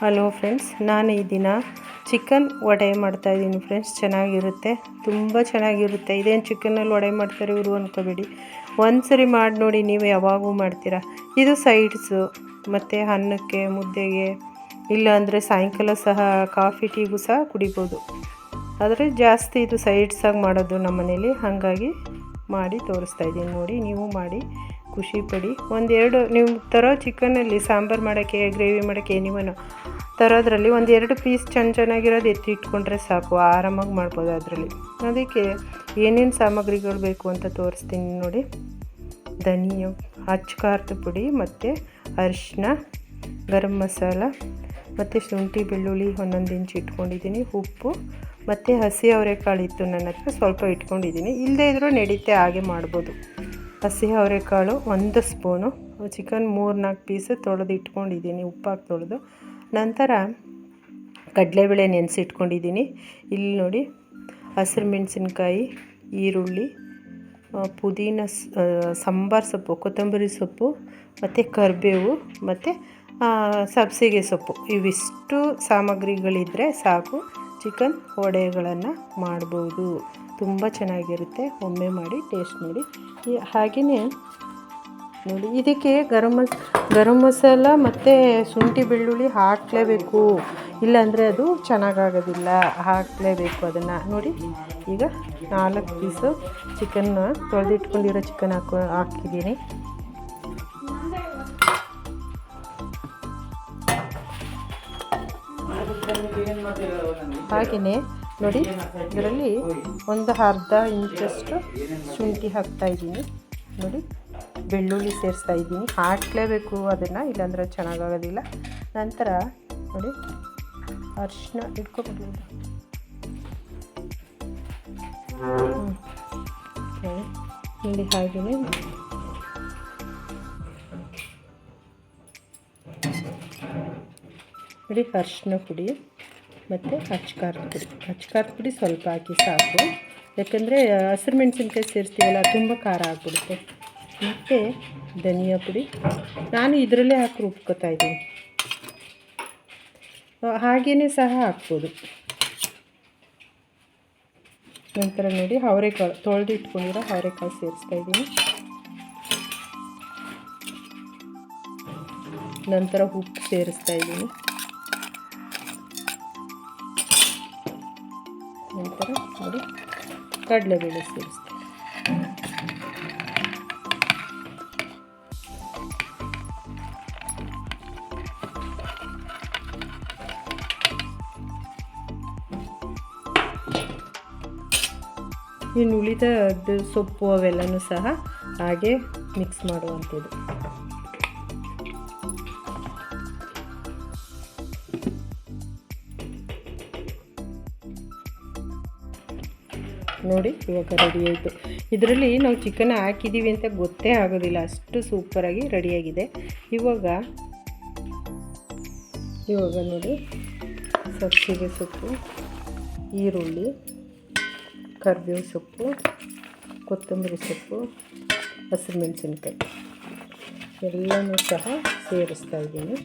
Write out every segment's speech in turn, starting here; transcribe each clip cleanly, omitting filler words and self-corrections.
Hello friends, ನಾನು ಈ ದಿನ ಚಿಕನ್ ವಡೆ ಮಾಡ್ತಾಯಿದ್ದೀನಿ ಫ್ರೆಂಡ್ಸ್. ಚೆನ್ನಾಗಿರುತ್ತೆ, ತುಂಬ ಚೆನ್ನಾಗಿರುತ್ತೆ. ಇದೇನು ಚಿಕನಲ್ಲಿ ವಡೆ ಮಾಡ್ತಾರೆ ಇವರು ಅಂದ್ಕೋಬೇಡಿ, ಒಂದ್ಸರಿ ಮಾಡಿ ನೋಡಿ, ನೀವು ಯಾವಾಗೂ ಮಾಡ್ತೀರಾ. ಇದು ಸೈಡ್ಸು ಮತ್ತು ಅನ್ನಕ್ಕೆ, ಮುದ್ದೆಗೆ, ಇಲ್ಲಾಂದರೆ ಸಾಯಂಕಾಲ ಸಹ ಕಾಫಿ ಟೀಗೂ ಸಹ ಕುಡಿಬೋದು. ಆದರೆ ಜಾಸ್ತಿ ಇದು ಸೈಡ್ಸಾಗಿ ಮಾಡೋದು ನಮ್ಮ ಮನೇಲಿ, ಹಾಗಾಗಿ ಮಾಡಿ ತೋರಿಸ್ತಾಯಿದ್ದೀನಿ ನೋಡಿ. ನೀವು ಮಾಡಿ ಖುಷಿ ಪಡಿ. ಒಂದೆರಡು ನೀವು ತರೋ ಚಿಕನಲ್ಲಿ ಸಾಂಬಾರು ಮಾಡೋಕ್ಕೆ, ಗ್ರೇವಿ ಮಾಡೋಕ್ಕೆ, ನೀವೇನು ತರೋದ್ರಲ್ಲಿ ಒಂದೆರಡು ಪೀಸ್ ಚೆನ್ನಾಗಿರೋದು ಎತ್ತಿ ಇಟ್ಕೊಂಡ್ರೆ ಸಾಕು, ಆರಾಮಾಗಿ ಮಾಡ್ಬೋದು ಅದರಲ್ಲಿ. ಅದಕ್ಕೆ ಏನೇನು ಸಾಮಗ್ರಿಗಳು ಬೇಕು ಅಂತ ತೋರಿಸ್ತೀನಿ ನೋಡಿ. ಧನಿಯಾ, ಅಚ್ಚ ಖಾರದ ಪುಡಿ ಮತ್ತು ಅರಿಶಿನ, ಗರಂ ಮಸಾಲ ಮತ್ತು ಶುಂಠಿ ಬೆಳ್ಳುಳ್ಳಿ ಒಂದೊಂದು ಇಂಚು ಇಟ್ಕೊಂಡಿದ್ದೀನಿ, ಉಪ್ಪು ಮತ್ತು ಹಸಿ ಅವರೆಕಾಳು ಇತ್ತು ನನ್ನ ಹತ್ರ, ಸ್ವಲ್ಪ ಇಟ್ಕೊಂಡಿದ್ದೀನಿ. ಇಲ್ಲದೇ ಇದ್ರೂ ನಡೀತೆ, ಹಾಗೆ ಮಾಡ್ಬೋದು. ಹಸಿ ಅವರೆಕಾಳು 1 ಸ್ಪೂನು, ಚಿಕನ್ 3-4 ಪೀಸು ತೊಳೆದು ಇಟ್ಕೊಂಡಿದ್ದೀನಿ, ಉಪ್ಪಾಕಿ ತೊಳೆದು. ನಂತರ ಕಡಲೆಬೇಳೆ ನೆನೆಸಿಟ್ಕೊಂಡಿದ್ದೀನಿ. ಇಲ್ಲಿ ನೋಡಿ, ಹಸಿರು ಮೆಣಸಿನ್ಕಾಯಿ, ಈರುಳ್ಳಿ, ಪುದೀನ, ಸಾಂಬಾರು ಸೊಪ್ಪು, ಕೊತ್ತಂಬರಿ ಸೊಪ್ಪು ಮತ್ತು ಕರಿಬೇವು ಮತ್ತು ಸಬ್ಬಸಿಗೆ ಸೊಪ್ಪು. ಇವಿಷ್ಟು ಸಾಮಗ್ರಿಗಳಿದ್ದರೆ ಸಾಕು, ಚಿಕನ್ ವಡೆಗಳನ್ನು ಮಾಡ್ಬೋದು. ತುಂಬ ಚೆನ್ನಾಗಿರುತ್ತೆ, ಒಮ್ಮೆ ಮಾಡಿ ಟೇಸ್ಟ್ ನೋಡಿ. ಹಾಗೆಯೇ ನೋಡಿ, ಇದಕ್ಕೆ ಗರಂ ಮಸಾಲ ಮತ್ತು ಶುಂಠಿ ಬೆಳ್ಳುಳ್ಳಿ ಹಾಕಲೇಬೇಕು, ಇಲ್ಲಾಂದರೆ ಅದು ಚೆನ್ನಾಗಾಗೋದಿಲ್ಲ, ಹಾಕಲೇಬೇಕು ಅದನ್ನು ನೋಡಿ. ಈಗ 4 ಪೀಸು ಚಿಕನ್ನ, ತೊಳೆದಿಟ್ಕೊಂಡಿರೋ ಚಿಕನ್ ಹಾಕಿದ್ದೀನಿ. ಹಾಗೆಯೇ ನೋಡಿ, ಇದರಲ್ಲಿ ಒಂದು ಅರ್ಧ ಇಂಚಷ್ಟು ಶುಂಠಿ ಹಾಕ್ತಾಯಿದ್ದೀನಿ ನೋಡಿ. ಬೆಳ್ಳುಳ್ಳಿ ಸೇರಿಸ್ತಾ ಇದ್ದೀನಿ, ಹಾಕಲೇಬೇಕು ಅದನ್ನು, ಇಲ್ಲಾಂದರೆ ಚೆನ್ನಾಗಾಗೋದಿಲ್ಲ. ನಂತರ ನೋಡಿ, ಅರಿಶಿನ ಇಟ್ಕೊಬಿಡ್ಬೋದು ನೋಡಿ. ಹಾಗೆಯೇ ನೋಡಿ, ಅರಿಶಿನ ಪುಡಿ ಮತ್ತು ಅಚ್ಚ ಖಾರದ ಪುಡಿ ಸ್ವಲ್ಪ ಹಾಕಿ ಸಾಕು, ಯಾಕಂದರೆ ಹಸಿರು ಮೆಣಸಿನ್ಕಾಯಿ ಸೇರಿಸ್ತೀವಲ್ಲ, ತುಂಬ ಖಾರ ಆಗಿಬಿಡುತ್ತೆ. ಮತ್ತು ಧನಿಯಾ ಪುಡಿ ನಾನು ಇದರಲ್ಲೇ ಹಾಕಿ ರುಬ್ಕೊತಾ ಇದ್ದೀನಿ, ಹಾಗೆಯೇ ಸಹ ಹಾಕ್ಬೋದು. ನಂತರ ನೋಡಿ, ಅವರೆಕಾಳು ತೊಳೆದು ಇಟ್ಕೊಂಡಿರೋ ಅವರೆಕಾಳು ಸೇರಿಸ್ತಾ ಇದ್ದೀನಿ. ನಂತರ ಉಪ್ಪು ಸೇರಿಸ್ತಾ ಇದ್ದೀನಿ. ನಂತರ ನೋಡಿ, ಕಡಲೆಬೇಳೆ ಸೇರಿಸ್ತೀನಿ. ಇನ್ನು ಉಳಿದ ಸೊಪ್ಪು ಅವೆಲ್ಲನೂ ಸಹ ಹಾಗೆ ಮಿಕ್ಸ್ ಮಾಡುವಂಥದ್ದು. ನೋಡಿ, ಇವಾಗ ರೆಡಿ ಆಯಿತು. ಇದರಲ್ಲಿ ನಾವು ಚಿಕನ್ ಹಾಕಿದ್ದೀವಿ ಅಂತ ಗೊತ್ತೇ ಆಗೋದಿಲ್ಲ, ಅಷ್ಟು ಸೂಪರಾಗಿ ರೆಡಿಯಾಗಿದೆ. ಇವಾಗ ನೋಡಿ, ಸಬ್ಬಸಿಗೆ ಸೊಪ್ಪು, ಈರುಳ್ಳಿ, ಕರಿಬೇವು ಸೊಪ್ಪು, ಕೊತ್ತಂಬರಿ ಸೊಪ್ಪು, ಹಸಿರು ಮೆಣಸಿನ್ಕಾಯಿ ಎಲ್ಲನೂ ಸಹ ಸೇರಿಸ್ತಾ ಇದ್ದೀನಿ.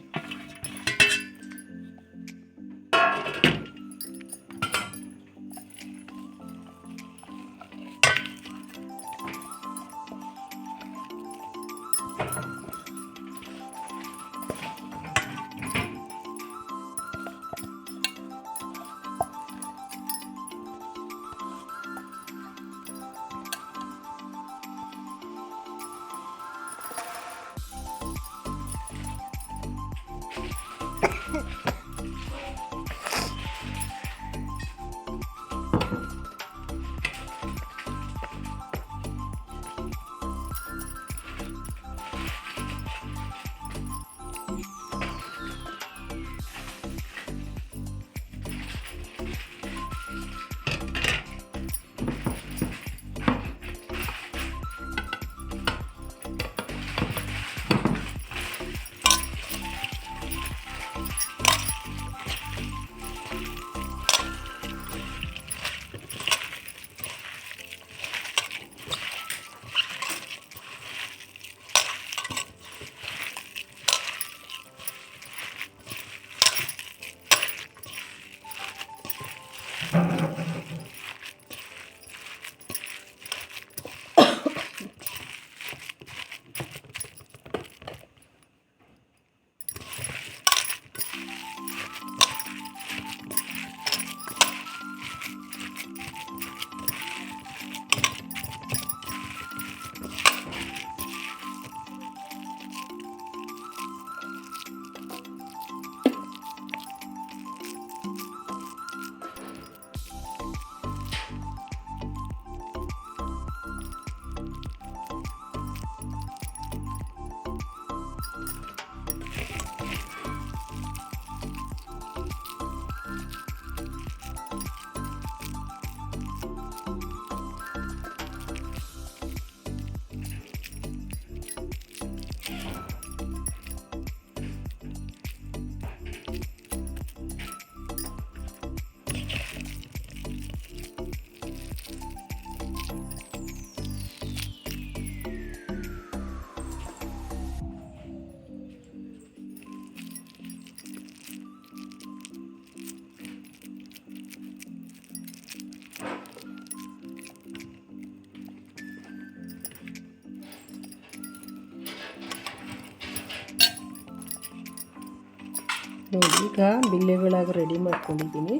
ನೋಡಿ ಈಗ ಬಿಲ್ಲೆಗಳಾಗಿ ರೆಡಿ ಮಾಡ್ಕೊಂಡಿದ್ದೀನಿ.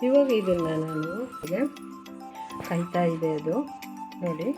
ಇವಾಗ ಇದನ್ನು ನಾನು ಈಗ ಕಾಯ್ತಾ ಇದೆ ಅದು ನೋಡಿ.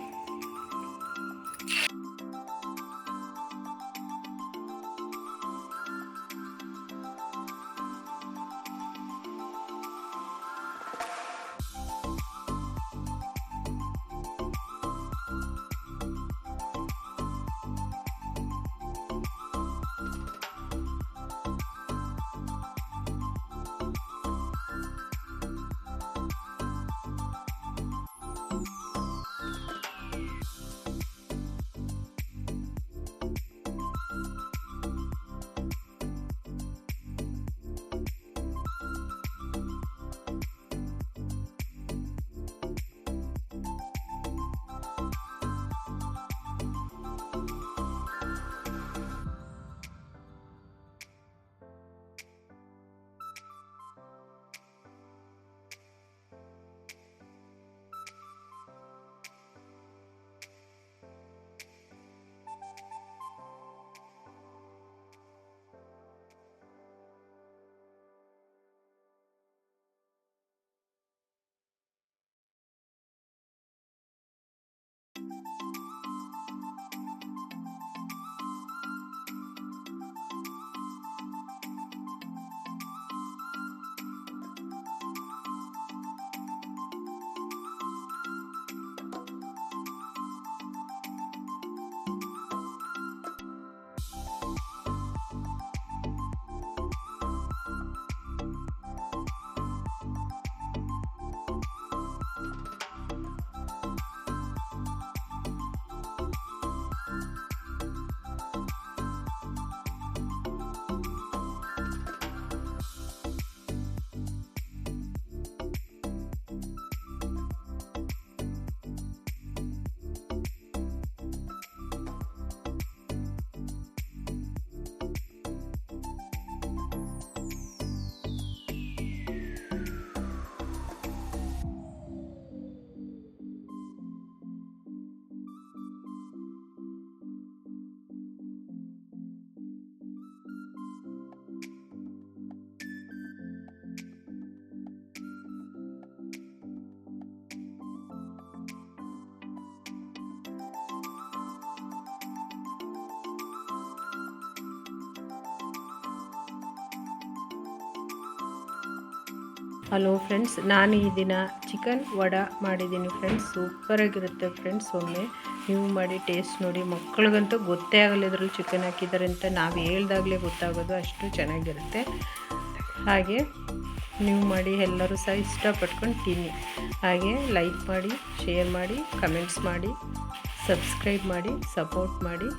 ಹಲೋ ಫ್ರೆಂಡ್ಸ್, ನಾನು ಈ ದಿನ ಚಿಕನ್ ವಡಾ ಮಾಡಿದ್ದೀನಿ ಫ್ರೆಂಡ್ಸ್. ಸೂಪರಾಗಿರುತ್ತೆ ಫ್ರೆಂಡ್ಸ್. ಒಮ್ಮೆ ನೀವು ಮಾಡಿ ಟೇಸ್ಟ್ ನೋಡಿ. ಮಕ್ಕಳಿಗಂತೂ ಗೊತ್ತೇ ಆಗಲ್ಲ ಇದರಲ್ಲಿ ಚಿಕನ್ ಹಾಕಿದ್ದಾರೆ ಅಂತ. ನಾವು ಹೇಳ್ದಾಗಲೇ ಗೊತ್ತಾಗೋದು, ಅಷ್ಟು ಚೆನ್ನಾಗಿರುತ್ತೆ. ಹಾಗೆ ನೀವು ಮಾಡಿ ಎಲ್ಲರೂ ಸಹ ಇಷ್ಟಪಟ್ಕೊಂಡು ತಿನ್ನಿ. ಹಾಗೆ ಲೈಕ್ ಮಾಡಿ, ಶೇರ್ ಮಾಡಿ, ಕಮೆಂಟ್ಸ್ ಮಾಡಿ, ಸಬ್ಸ್ಕ್ರೈಬ್ ಮಾಡಿ, ಸಪೋರ್ಟ್ ಮಾಡಿ.